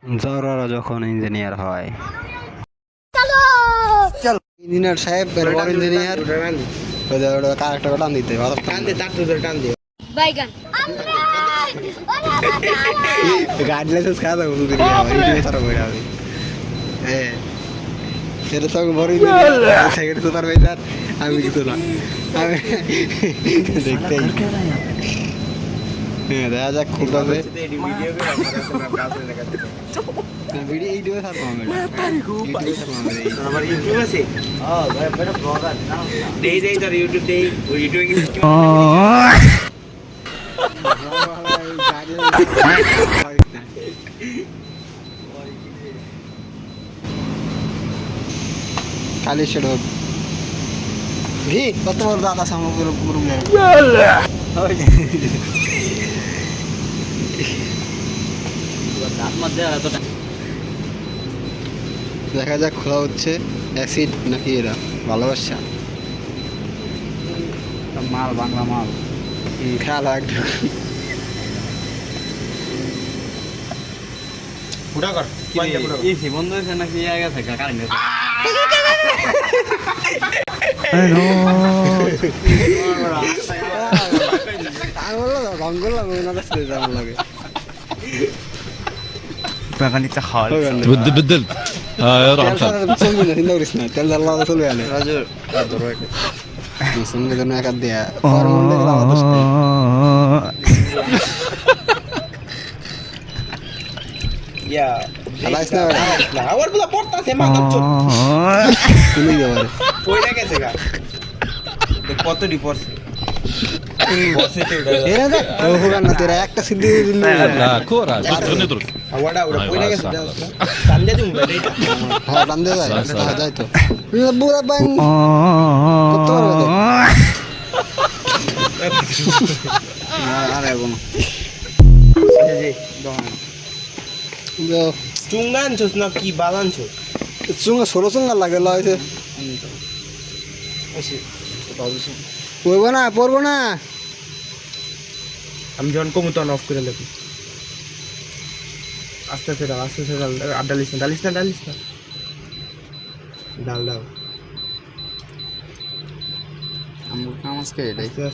জররা যখন ইঞ্জিনিয়ার হয়। ইঞ্জিনিয়ার সাহেব বড় ইঞ্জিনিয়ার ওটা কারেক্টর টান দিতে ভালো টান দে তার তুই টান দে বাইগান গাড়ি লাইসেন্স খাওয়া যাবে বুঝলি আমার ইউটিউবে সারা বইরা হবে হ্যাঁ এটা তো বড় ইঞ্জিনিয়ার সেকেন্ড সুপারভাইজার আমি কিছু না আমি দেখতেই হ্যাঁ দেখা যাক খুব হবে ভিডিও এইডিও ছাড়বো আমি আমার ইউটিউব আছে ভাই বড় ব্লগার দেই তোর ইউটিউব দেই ওই ইউটিউবে কি খালি সেটা ঘি কত বড় দাদা সামগ্রী পুরো দেখা যাক খোলা হচ্ছে অ্যাসিড নাকি এরা ভালোবাসা মাল বাংলা মাল খেয়াল একটু পুরা কর ইসি বন্ধ হয়েছে নাকি আগে থেকে কারেন্ট بغنيتها خالص بدل ها يا روح তেল ডাল্লা চলবে আলে রাজু সঙ্গে জন্য একা দেয়া ইয়া খালাইস না না আবার বলা পড়তাছে মাথা চোট তুমি যাবে কইরা গেছে গা কত ডিপোর্সে বসে তো এরা দেখ ও হোগান না তেরা একটা সিদ্ধি দিলি لا كورة ندرس ওড়া কইরা গেছে টান দে তুমি বেটা হ্যাঁ বান্দে যায় হ্যাঁ যাই তো বুড়া বান কত বড় দেখ আরে কোন জি চুঙ্গান ছস না কি বালান ছো চুঙ্গা ষোলো চুঙ্গা লাগে লয়েছে পড়বো না আমি যখন কমু তখন অফ করে লাগি আস্তে আস্তে ডাল আর ডালিস না ডাল আমার কাম আজকে এটাই